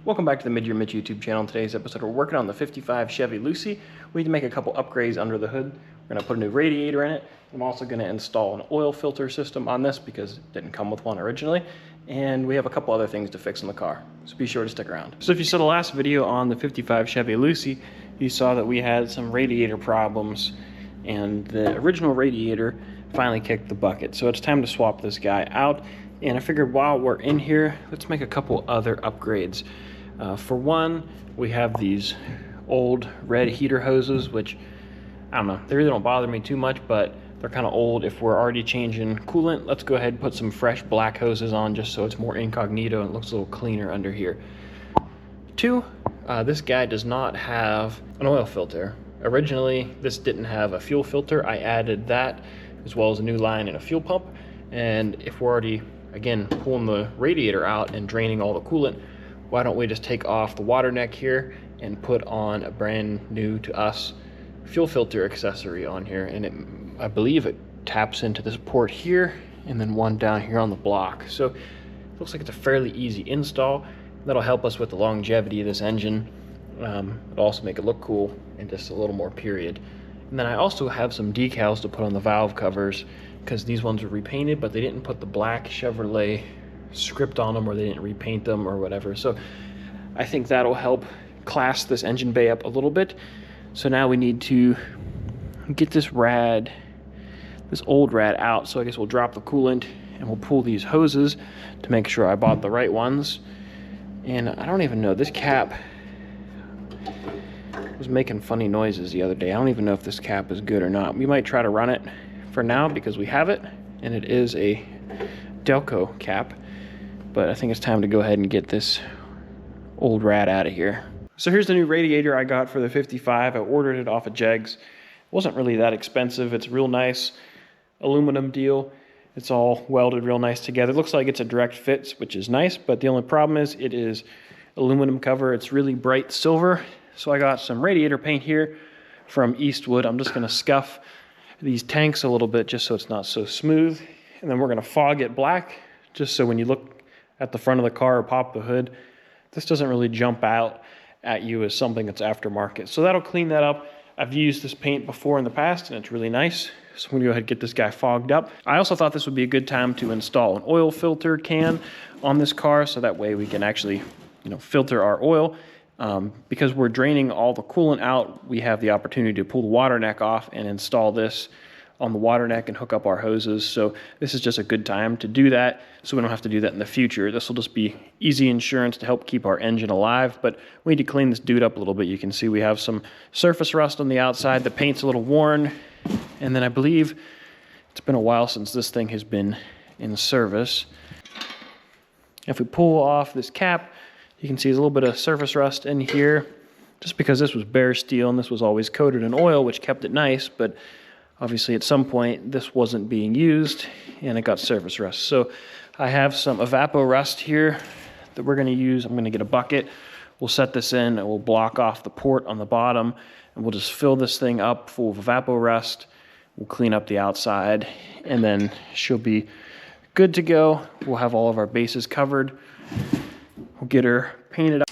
Welcome back to the Mid-Year Mitch YouTube channel. In today's episode, we're working on the 55 Chevy Lucy. We need to make a couple upgrades under the hood. We're going to put a new radiator in it. I'm also going to install an oil filter system on this because it didn't come with one originally. And we have a couple other things to fix in the car, so be sure to stick around. So if you saw the last video on the 55 Chevy Lucy, you saw that we had some radiator problems and the original radiator finally kicked the bucket. So it's time to swap this guy out. And I figured while we're in here, let's make a couple other upgrades. For one, we have these old red heater hoses, which, I don't know, they really don't bother me too much, but they're kind of old. If we're already changing coolant, let's go ahead and put some fresh black hoses on just so it's more incognito and it looks a little cleaner under here. Two, this guy does not have an oil filter. Originally, this didn't have a fuel filter. I added that as well as a new line and a fuel pump. And if we're already, again, pulling the radiator out and draining all the coolant, why don't we just take off the water neck here and put on a brand new to us fuel filter accessory on here. And I believe it taps into this port here and then one down here on the block. So it looks like it's a fairly easy install. That'll help us with the longevity of this engine. It'll also make it look cool and just a little more period. And then I also have some decals to put on the valve covers because these ones were repainted, but they didn't put the black Chevrolet script on them, or they didn't repaint them or whatever. So I think that'll help class this engine bay up a little bit. So now we need to get this old rad out. So I guess we'll drop the coolant and we'll pull these hoses to make sure I bought the right ones. And I don't even know, this cap was making funny noises the other day. I don't even know if this cap is good or not. We might try to run it for now because we have it, and it is a Delco cap. But I think it's time to go ahead and get this old rat out of here. So here's the new radiator I got for the 55. I ordered it off of Jegs. It wasn't really that expensive. It's real nice aluminum deal. It's all welded real nice together. It looks like it's a direct fit, which is nice, but the only problem is it is aluminum cover. It's really bright silver. So I got some radiator paint here from Eastwood. I'm just gonna scuff these tanks a little bit just so it's not so smooth. And then we're gonna fog it black just so when you look at the front of the car or pop the hood, this doesn't really jump out at you as something that's aftermarket. So that'll clean that up. I've used this paint before in the past and it's really nice. So I'm gonna go ahead and get this guy fogged up. I also thought this would be a good time to install an oil filter can on this car so that way we can actually, filter our oil. Because we're draining all the coolant out, we have the opportunity to pull the water neck off and install this on the water neck and hook up our hoses. So this is just a good time to do that so we don't have to do that in the future. This will just be easy insurance to help keep our engine alive, but we need to clean this dude up a little bit. You can see we have some surface rust on the outside. The paint's a little worn, and then I believe it's been a while since this thing has been in service. If we pull off this cap, you can see there's a little bit of surface rust in here just because this was bare steel and this was always coated in oil, which kept it nice, but obviously at some point this wasn't being used and it got surface rust. So I have some evapor rust here that we're going to use. I'm going to get a bucket. We'll set this in and we'll block off the port on the bottom and we'll just fill this thing up full of evapor rust. We'll clean up the outside and then she'll be good to go. We'll have all of our bases covered. We'll get her painted up.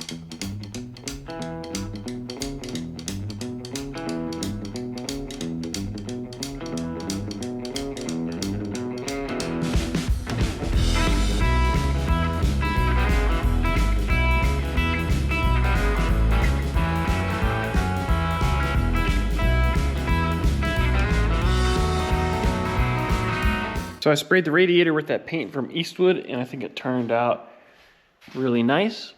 So I sprayed the radiator with that paint from Eastwood and I think it turned out really nice.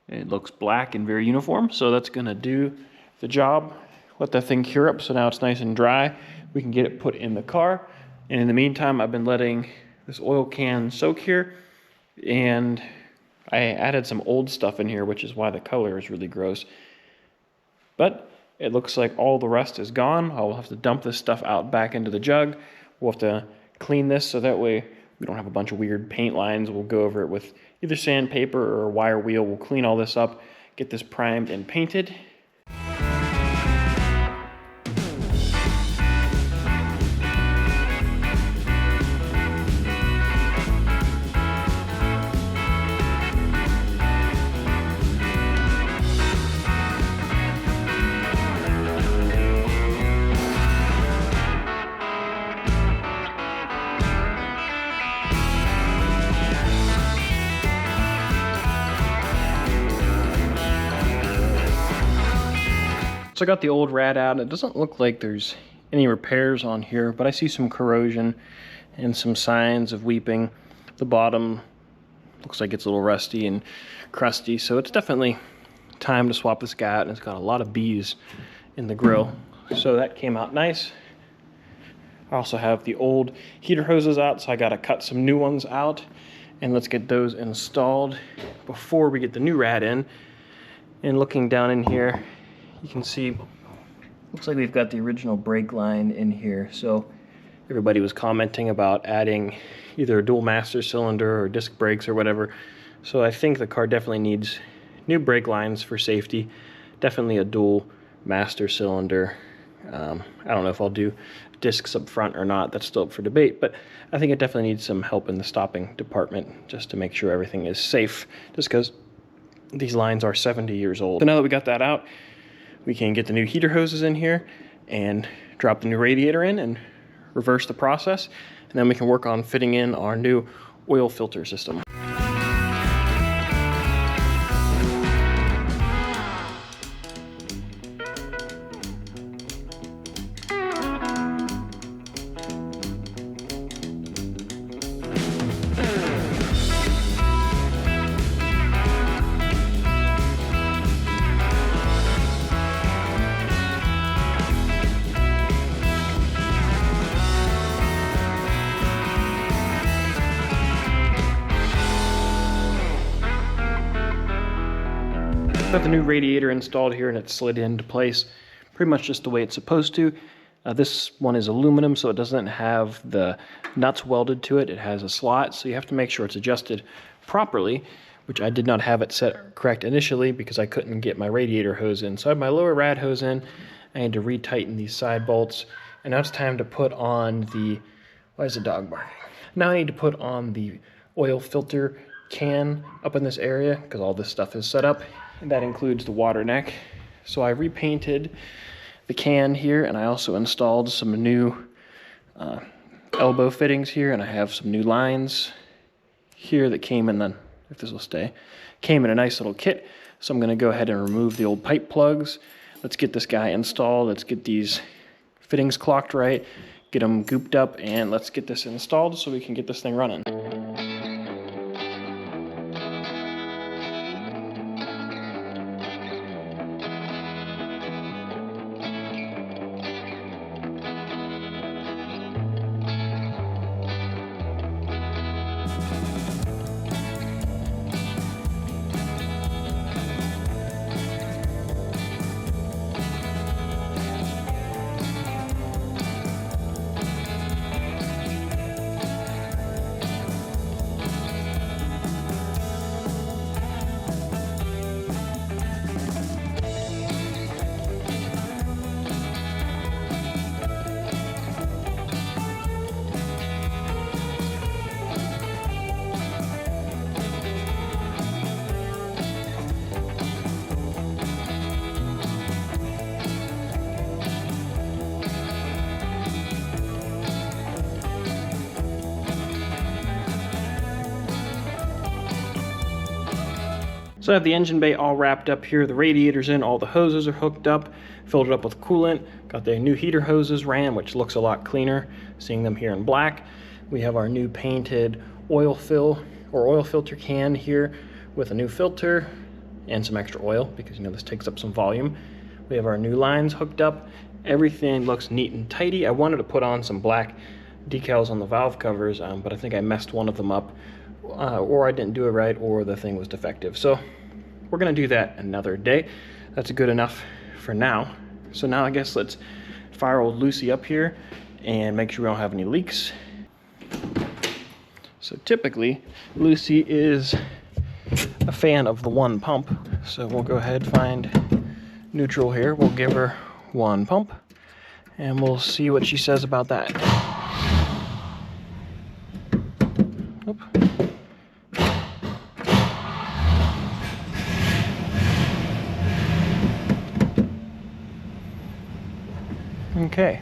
It looks black and very uniform, so that's gonna do the job. Let that thing cure up so now it's nice and dry. We can get it put in the car. And in the meantime, I've been letting this oil can soak here, and I added some old stuff in here, which is why the color is really gross. But it looks like all the rust is gone. I'll have to dump this stuff out back into the jug. We'll have to clean this so that way we don't have a bunch of weird paint lines. We'll go over it with either sandpaper or a wire wheel. We'll clean all this up, get this primed and painted. So I got the old rad out. It doesn't look like there's any repairs on here, but I see some corrosion and some signs of weeping. The bottom looks like it's a little rusty and crusty, so it's definitely time to swap this guy out, and it's got a lot of bees in the grill. So that came out nice. I also have the old heater hoses out, so I gotta cut some new ones out, and let's get those installed before we get the new rad in. And looking down in here, you can see, looks like we've got the original brake line in here. So everybody was commenting about adding either a dual master cylinder or disc brakes or whatever. So I think the car definitely needs new brake lines for safety. Definitely a dual master cylinder. I don't know if I'll do discs up front or not. That's still up for debate, but I think it definitely needs some help in the stopping department just to make sure everything is safe, just because these lines are 70 years old. So now that we got that out, we can get the new heater hoses in here and drop the new radiator in and reverse the process, and then we can work on fitting in our new oil filter system. Got the new radiator installed here, and it's slid into place pretty much just the way it's supposed to. This one is aluminum, so it doesn't have the nuts welded to it. It has a slot, so you have to make sure it's adjusted properly, which I did not have it set correct initially because I couldn't get my radiator hose in. So I have my lower rad hose in. I had to retighten these side bolts, and now it's time to put on the, why is the dog barking? Now I need to put on the oil filter can up in this area because all this stuff is set up. And that includes the water neck. So I repainted the can here, and I also installed some new elbow fittings here, and I have some new lines here that came in the, if this will stay, came in a nice little kit. So I'm gonna go ahead and remove the old pipe plugs. Let's get this guy installed. Let's get these fittings clocked right, get them gooped up, and let's get this installed so we can get this thing running. So I have the engine bay all wrapped up here, the radiator's in, all the hoses are hooked up, filled it up with coolant, got the new heater hoses ran, which looks a lot cleaner, seeing them here in black. We have our new painted oil fill or oil filter can here with a new filter and some extra oil because you know this takes up some volume. We have our new lines hooked up. Everything looks neat and tidy. I wanted to put on some black decals on the valve covers, but I think I messed one of them up. Or I didn't do it right, or the thing was defective. So we're gonna do that another day. That's good enough for now. So now I guess let's fire old Lucy up here and make sure we don't have any leaks. So typically, Lucy is a fan of the one pump. So we'll go ahead, find neutral here. We'll give her one pump and we'll see what she says about that. Oop. Okay,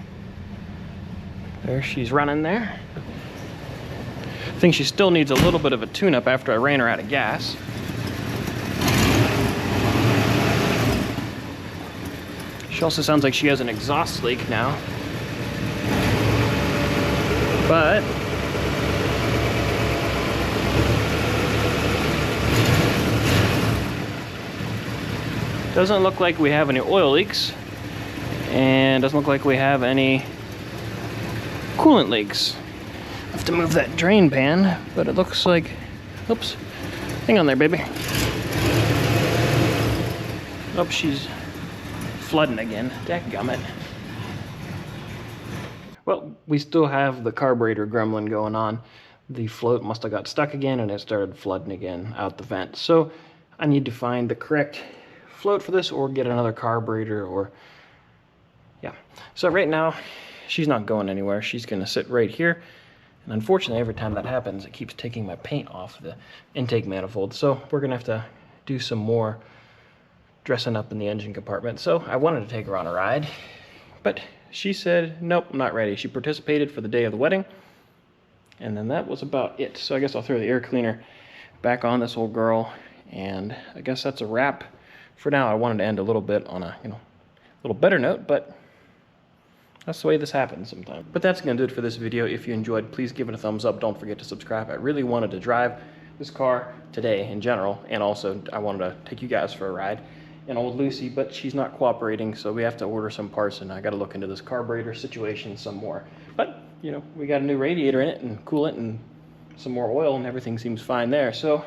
there she's running there. I think she still needs a little bit of a tune-up after I ran her out of gas. She also sounds like she has an exhaust leak now. But doesn't look like we have any oil leaks, and doesn't look like we have any coolant leaks. I have to move that drain pan, but it looks like, oops, hang on there, baby. Oh, she's flooding again. Dadgummit. Well, we still have the carburetor gremlin going on. The float must have got stuck again and it started flooding again out the vent. So I need to find the correct float for this or get another carburetor or, yeah. So right now, she's not going anywhere. She's gonna sit right here. And unfortunately, every time that happens, it keeps taking my paint off the intake manifold. So we're gonna have to do some more dressing up in the engine compartment. So I wanted to take her on a ride, but she said, nope, I'm not ready. She participated for the day of the wedding, and then that was about it. So I guess I'll throw the air cleaner back on this old girl, and I guess that's a wrap for now. I wanted to end a little bit on a, little better note, but that's the way this happens sometimes. But that's gonna do it for this video. If you enjoyed, please give it a thumbs up. Don't forget to subscribe. I really wanted to drive this car today in general, and also I wanted to take you guys for a ride in old Lucy, but she's not cooperating, so we have to order some parts, and I got to look into this carburetor situation some more. But we got a new radiator in it and coolant and some more oil, and everything seems fine there. So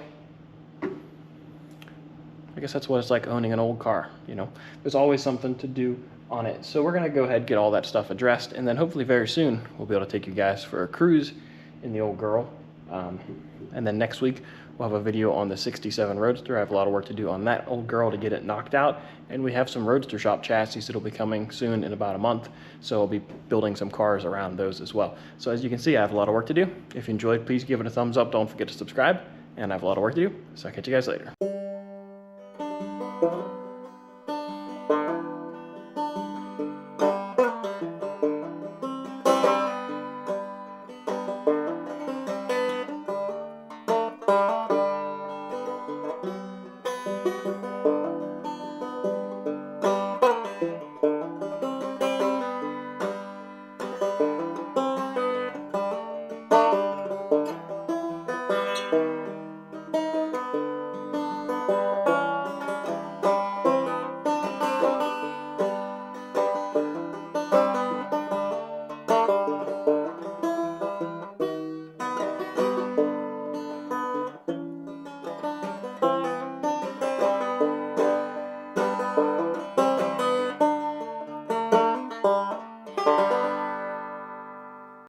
I guess that's what it's like owning an old car. There's always something to do on it. So we're gonna go ahead and get all that stuff addressed, and then hopefully very soon we'll be able to take you guys for a cruise in the old girl. And then next week we'll have a video on the 67 Roadster. I have a lot of work to do on that old girl to get it knocked out, and we have some Roadster shop chassis that'll be coming soon in about a month, so I'll be building some cars around those as well. So as you can see, I have a lot of work to do. If you enjoyed, please give it a thumbs up. Don't forget to subscribe, and I have a lot of work to do, so I'll catch you guys later.